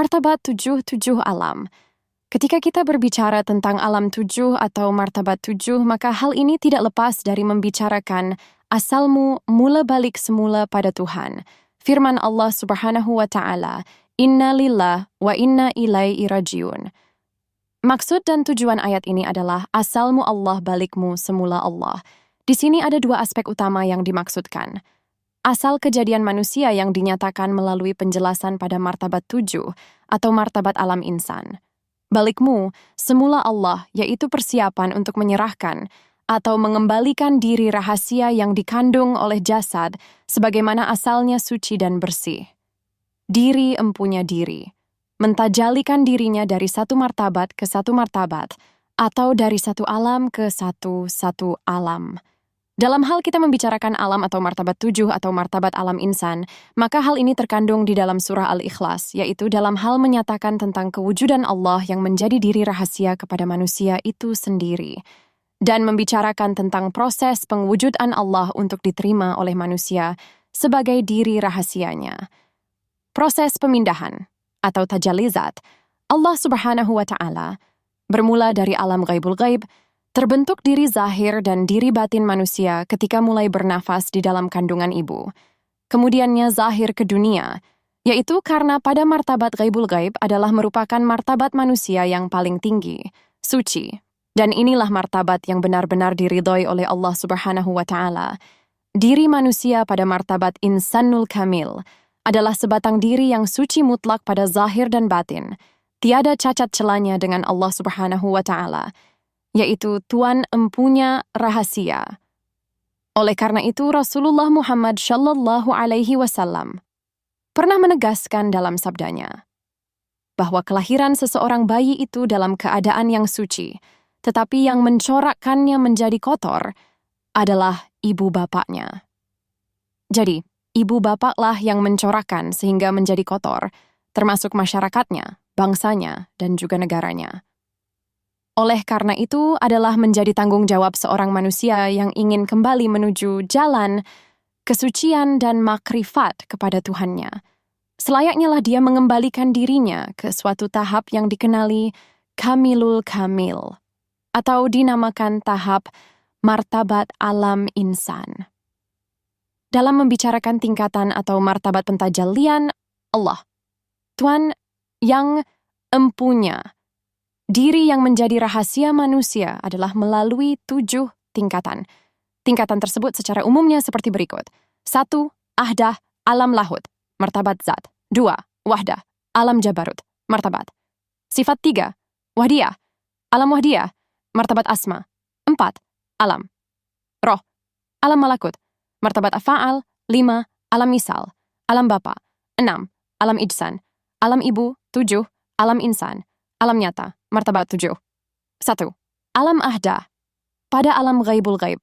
Martabat tujuh alam. Ketika kita berbicara tentang alam tujuh atau martabat tujuh, maka hal ini tidak lepas dari membicarakan asalmu mula balik semula pada Tuhan. Firman Allah Subhanahu wa Ta'ala, "Inna lillah wa inna ilaihi rajiun." Maksud dan tujuan ayat ini adalah asalmu Allah, balikmu semula Allah. Di sini ada dua aspek utama yang dimaksudkan. Asal kejadian manusia yang dinyatakan melalui penjelasan pada martabat tujuh atau martabat alam insan. Balikmu, semula Allah, yaitu persiapan untuk menyerahkan atau mengembalikan diri rahasia yang dikandung oleh jasad sebagaimana asalnya suci dan bersih. Diri empunya diri, mentajalikan dirinya dari satu martabat ke satu martabat atau dari satu alam ke satu alam. Dalam hal kita membicarakan alam atau martabat tujuh atau martabat alam insan, maka hal ini terkandung di dalam surah Al-Ikhlas, yaitu dalam hal menyatakan tentang kewujudan Allah yang menjadi diri rahasia kepada manusia itu sendiri, dan membicarakan tentang proses pengwujudan Allah untuk diterima oleh manusia sebagai diri rahasianya. Proses pemindahan atau tajalizat Allah Subhanahu wa Ta'ala bermula dari alam ghaibul ghaib, terbentuk diri zahir dan diri batin manusia ketika mulai bernafas di dalam kandungan ibu. Kemudiannya zahir ke dunia, yaitu karena pada martabat ghaibul ghaib adalah merupakan martabat manusia yang paling tinggi, suci. Dan inilah martabat yang benar-benar diridhoi oleh Allah Subhanahu wa Ta'ala. Diri manusia pada martabat insanul kamil adalah sebatang diri yang suci mutlak pada zahir dan batin, tiada cacat celanya dengan Allah Subhanahu wa Ta'ala, yaitu Tuhan empunya rahasia. Oleh karena itu, Rasulullah Muhammad Shallallahu Alaihi Wasallam pernah menegaskan dalam sabdanya bahwa kelahiran seseorang bayi itu dalam keadaan yang suci, tetapi yang mencorakkannya menjadi kotor adalah ibu bapaknya. Jadi, ibu bapaklah yang mencorakkan sehingga menjadi kotor, termasuk masyarakatnya, bangsanya, dan juga negaranya. Oleh karena itu adalah menjadi tanggung jawab seorang manusia yang ingin kembali menuju jalan kesucian dan makrifat kepada Tuhannya. Selayaknya lah dia mengembalikan dirinya ke suatu tahap yang dikenali kamilul kamil, atau dinamakan tahap martabat alam insan. Dalam membicarakan tingkatan atau martabat pentajalian Allah, Tuhan yang empunya diri yang menjadi rahasia manusia adalah melalui 7 tingkatan. Tingkatan tersebut secara umumnya seperti berikut. 1. Ahdah, alam lahut, martabat zat. 2. Wahdah, alam jabarut, martabat. Sifat 3. Wahdiyah, alam wahdiyah, martabat asma. 4. Alam roh, alam malakut, martabat afa'al. 5. Alam misal, alam bapa. 6. Alam ijsan, alam ibu. 7. Alam insan, alam nyata, martabat 7. 1. Alam ahdah, pada alam ghaibul ghaib,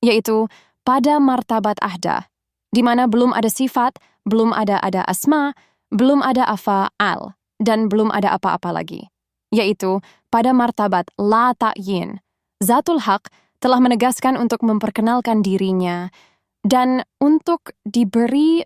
yaitu pada martabat ahdah, di mana belum ada sifat, belum ada asma, belum ada afa'al, dan belum ada apa-apa lagi, yaitu pada martabat la ta'yin. Zatul Haq telah menegaskan untuk memperkenalkan dirinya dan untuk diberi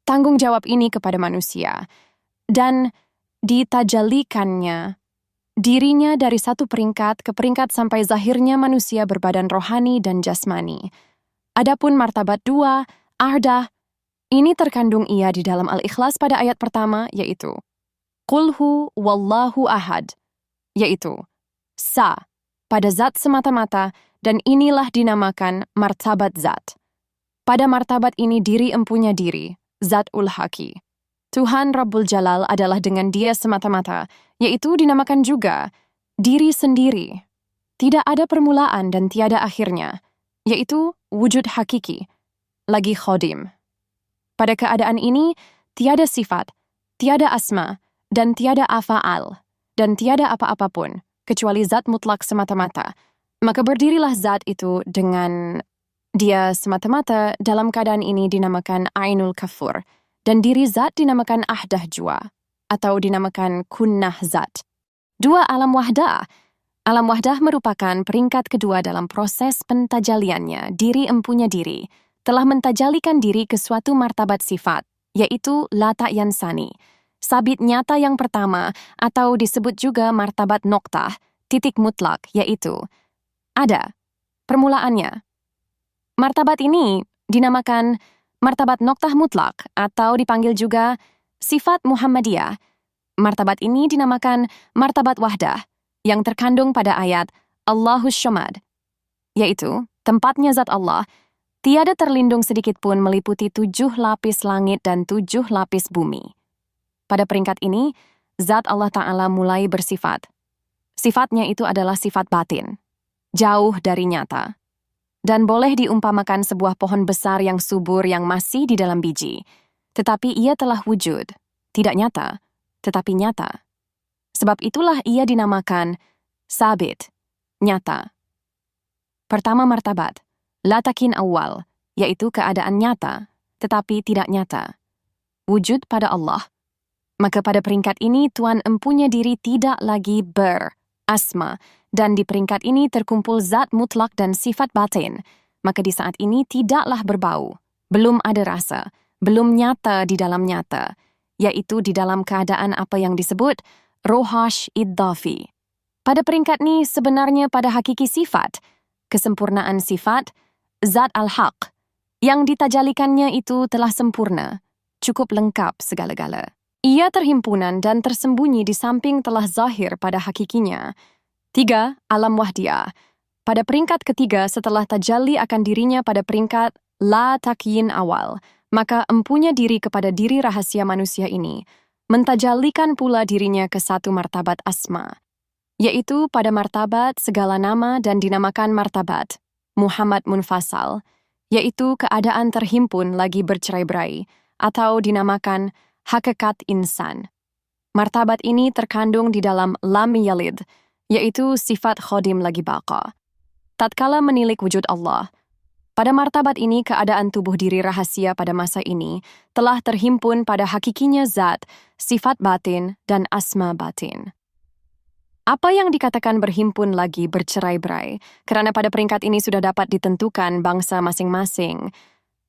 tanggung jawab ini kepada manusia, dan ditajalikannya dirinya dari satu peringkat ke peringkat sampai zahirnya manusia berbadan rohani dan jasmani. Adapun martabat 2, ahdah, ini terkandung ia di dalam Al-Ikhlas pada ayat pertama, yaitu Qulhu wallahu ahad, yaitu sa, pada zat semata-mata, dan inilah dinamakan martabat zat. Pada martabat ini diri empunya diri, zat ul-haqi. Tuhan Rabbul Jalal adalah dengan dia semata-mata, yaitu dinamakan juga diri sendiri. Tidak ada permulaan dan tiada akhirnya, yaitu wujud hakiki, lagi khodim. Pada keadaan ini, tiada sifat, tiada asma, dan tiada afa'al, dan tiada apa-apa pun, kecuali zat mutlak semata-mata. Maka berdirilah zat itu dengan dia semata-mata. Dalam keadaan ini dinamakan ainul kafur, dan diri zat dinamakan ahdah jua, atau dinamakan kunnah zat. 2. Alam wahdah. Alam wahdah merupakan peringkat kedua dalam proses pentajaliannya. Diri empunya diri telah mentajalikan diri ke suatu martabat sifat, yaitu la ta'yan sani, Sabit nyata yang pertama, atau disebut juga martabat noktah, titik mutlak, yaitu ada. Permulaannya. Martabat ini dinamakan martabat noktah mutlak atau dipanggil juga sifat Muhammadiyah. Martabat ini dinamakan martabat wahdah yang terkandung pada ayat Allahus Syamad, yaitu tempatnya zat Allah, tiada terlindung sedikit pun meliputi 7 lapis langit dan 7 lapis bumi. Pada peringkat ini, zat Allah Ta'ala mulai bersifat. Sifatnya itu adalah sifat batin, jauh dari nyata, dan boleh diumpamakan sebuah pohon besar yang subur yang masih di dalam biji, tetapi ia telah wujud, tidak nyata, tetapi nyata. Sebab itulah ia dinamakan sabit, nyata. Pertama martabat, latakin awal, yaitu keadaan nyata, tetapi tidak nyata. Wujud pada Allah. Maka pada peringkat ini Tuhan empunya diri tidak lagi berasma, dan di peringkat ini terkumpul zat mutlak dan sifat batin, maka di saat ini tidaklah berbau, belum ada rasa, belum nyata di dalam nyata, yaitu di dalam keadaan apa yang disebut rohash iddafi. Pada peringkat ini sebenarnya pada hakiki sifat, kesempurnaan sifat, zat al-haq, yang ditajalikannya itu telah sempurna, cukup lengkap segala-gala. Ia terhimpunan dan tersembunyi di samping telah zahir pada hakikinya. 3. Alam wahdiyah. Pada peringkat ketiga setelah tajalli akan dirinya pada peringkat la takyin awal, maka empunya diri kepada diri rahasia manusia ini, mentajallikan pula dirinya ke satu martabat asma, yaitu pada martabat segala nama dan dinamakan martabat Muhammad Munfasal, yaitu keadaan terhimpun lagi bercerai-berai, atau dinamakan hakikat insan. Martabat ini terkandung di dalam lam yalid, yaitu sifat khodim lagi baqa. Tatkala menilik wujud Allah, pada martabat ini keadaan tubuh diri rahasia pada masa ini telah terhimpun pada hakikinya zat, sifat batin, dan asma batin. Apa yang dikatakan berhimpun lagi bercerai-berai, karena pada peringkat ini sudah dapat ditentukan bangsa masing-masing.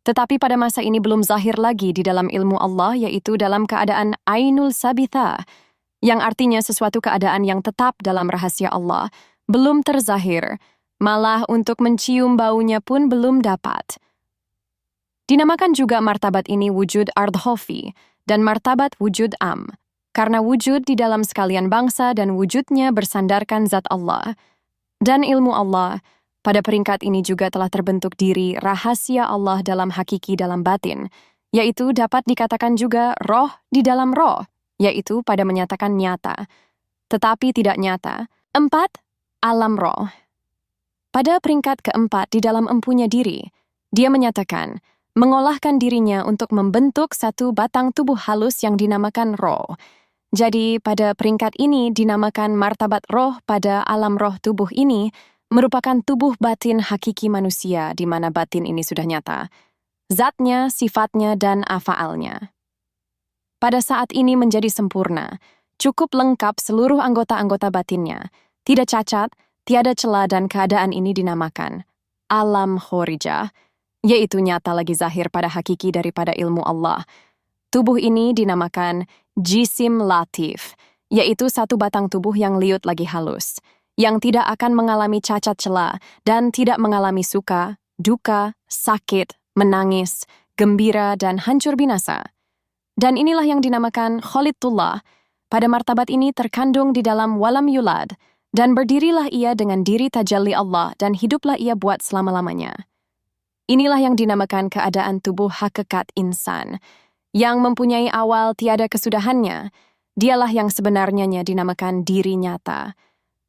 Tetapi pada masa ini belum zahir lagi di dalam ilmu Allah, yaitu dalam keadaan ainul sabitha, yang artinya sesuatu keadaan yang tetap dalam rahasia Allah, belum terzahir, malah untuk mencium baunya pun belum dapat. Dinamakan juga martabat ini wujud ardhofi dan martabat wujud am, karena wujud di dalam sekalian bangsa dan wujudnya bersandarkan zat Allah. Dan ilmu Allah, pada peringkat ini juga telah terbentuk diri rahasia Allah dalam hakiki dalam batin, yaitu dapat dikatakan juga roh di dalam roh, yaitu pada menyatakan nyata, tetapi tidak nyata. 4. Alam roh. Pada peringkat keempat di dalam empunya diri, dia menyatakan, mengolahkan dirinya untuk membentuk satu batang tubuh halus yang dinamakan roh. Jadi pada peringkat ini dinamakan martabat roh pada alam roh tubuh ini, merupakan tubuh batin hakiki manusia di mana batin ini sudah nyata, zatnya, sifatnya, dan afaalnya. Pada saat ini menjadi sempurna, cukup lengkap seluruh anggota-anggota batinnya, tidak cacat, tiada celah dan keadaan ini dinamakan alam khorijah, yaitu nyata lagi zahir pada hakiki daripada ilmu Allah. Tubuh ini dinamakan jisim latif, yaitu satu batang tubuh yang liut lagi halus, yang tidak akan mengalami cacat celah dan tidak mengalami suka, duka, sakit, menangis, gembira, dan hancur binasa. Dan inilah yang dinamakan Kholidullah. Pada martabat ini terkandung di dalam walam yulad, dan berdirilah ia dengan diri tajalli Allah dan hiduplah ia buat selama-lamanya. Inilah yang dinamakan keadaan tubuh hakikat insan, yang mempunyai awal tiada kesudahannya. Dialah yang sebenarnya dinamakan diri nyata.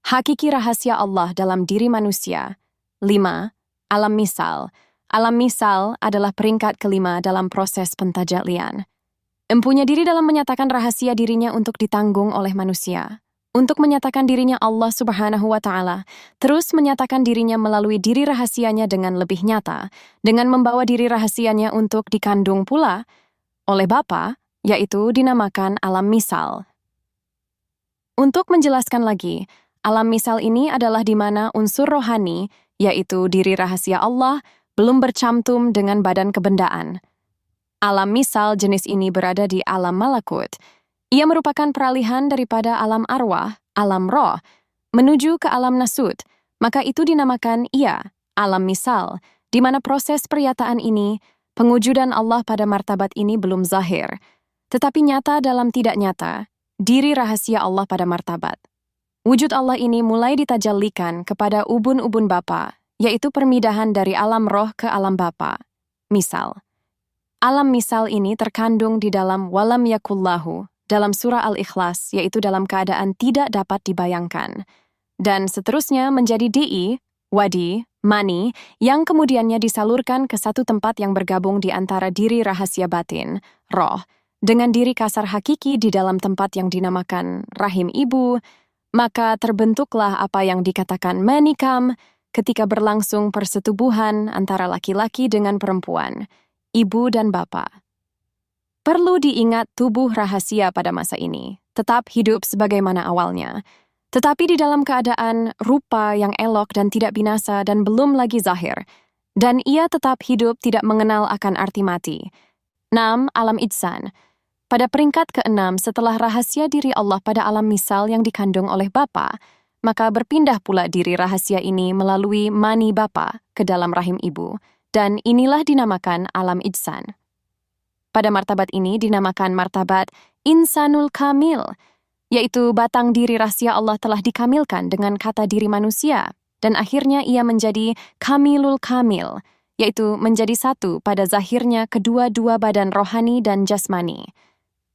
Hakiki rahasia Allah dalam diri manusia. 5. Alam misal. Alam misal adalah peringkat kelima dalam proses pentajalian. Empunya diri dalam menyatakan rahasia dirinya untuk ditanggung oleh manusia. Untuk menyatakan dirinya Allah Subhanahu wa Ta'ala, terus menyatakan dirinya melalui diri rahasianya dengan lebih nyata, dengan membawa diri rahasianya untuk dikandung pula oleh Bapa, yaitu dinamakan alam misal. Untuk menjelaskan lagi, alam misal ini adalah di mana unsur rohani, yaitu diri rahasia Allah, belum bercantum dengan badan kebendaan. Alam misal jenis ini berada di alam malakut. Ia merupakan peralihan daripada alam arwah, alam roh, menuju ke alam nasut, maka itu dinamakan ia, alam misal, di mana proses peryataan ini, pengujudan Allah pada martabat ini belum zahir, tetapi nyata dalam tidak nyata, diri rahasia Allah pada martabat. Wujud Allah ini mulai ditajallikan kepada ubun-ubun Bapa, yaitu permidahan dari alam roh ke alam Bapa. Misal, alam misal ini terkandung di dalam walam yakullahu, dalam surah Al-Ikhlas, yaitu dalam keadaan tidak dapat dibayangkan. Dan seterusnya menjadi di'i, wadi, mani, yang kemudiannya disalurkan ke satu tempat yang bergabung di antara diri rahasia batin, roh, dengan diri kasar hakiki di dalam tempat yang dinamakan rahim ibu, maka terbentuklah apa yang dikatakan manikam ketika berlangsung persetubuhan antara laki-laki dengan perempuan, ibu dan bapa. Perlu diingat tubuh rahasia pada masa ini, tetap hidup sebagaimana awalnya, tetapi di dalam keadaan rupa yang elok dan tidak binasa dan belum lagi zahir, dan ia tetap hidup tidak mengenal akan arti mati. 6. Alam Ijsan. Pada peringkat ke-6 setelah rahasia diri Allah pada alam misal yang dikandung oleh Bapa, maka berpindah pula diri rahasia ini melalui mani Bapa ke dalam rahim ibu, dan inilah dinamakan alam Ijsan. Pada martabat ini dinamakan martabat insanul kamil, yaitu batang diri rahasia Allah telah dikamilkan dengan kata diri manusia, dan akhirnya ia menjadi kamilul kamil, yaitu menjadi satu pada zahirnya kedua-dua badan rohani dan jasmani.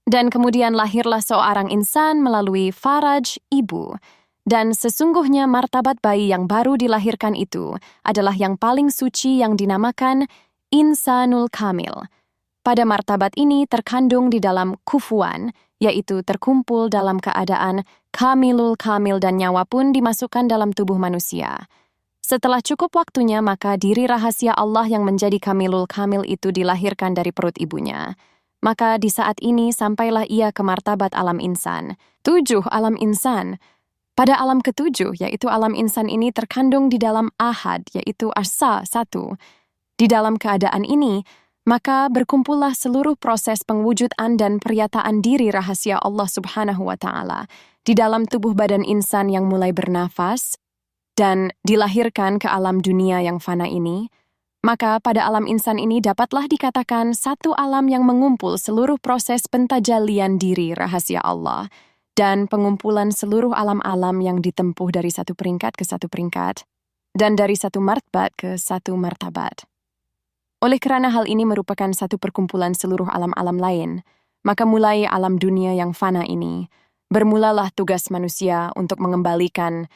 Dan kemudian lahirlah seorang insan melalui faraj ibu, dan sesungguhnya martabat bayi yang baru dilahirkan itu adalah yang paling suci yang dinamakan insanul kamil. Pada martabat ini terkandung di dalam kufuan, yaitu terkumpul dalam keadaan kamilul kamil dan nyawa pun dimasukkan dalam tubuh manusia. Setelah cukup waktunya, maka diri rahasia Allah yang menjadi kamilul kamil itu dilahirkan dari perut ibunya. Maka di saat ini sampailah ia ke martabat alam insan. 7. Alam insan. Pada alam ke-7, yaitu alam insan ini terkandung di dalam ahad, yaitu asa 1. Di dalam keadaan ini, maka berkumpullah seluruh proses pengwujudan dan peryataan diri rahasia Allah Subhanahu wa Ta'ala di dalam tubuh badan insan yang mulai bernafas dan dilahirkan ke alam dunia yang fana ini. Maka pada alam insan ini dapatlah dikatakan satu alam yang mengumpul seluruh proses pentajalian diri rahasia Allah dan pengumpulan seluruh alam-alam yang ditempuh dari satu peringkat ke satu peringkat dan dari satu martabat ke satu martabat. Oleh kerana hal ini merupakan satu perkumpulan seluruh alam-alam lain, maka mulai alam dunia yang fana ini, bermulalah tugas manusia untuk mengembalikan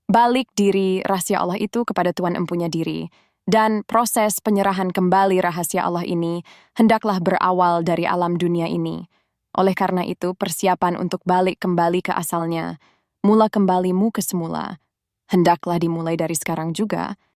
balik diri rahasia Allah itu kepada Tuhan empunya diri, dan proses penyerahan kembali rahasia Allah ini hendaklah berawal dari alam dunia ini. Oleh karena itu, persiapan untuk balik kembali ke asalnya, mula kembalimu ke semula, hendaklah dimulai dari sekarang juga,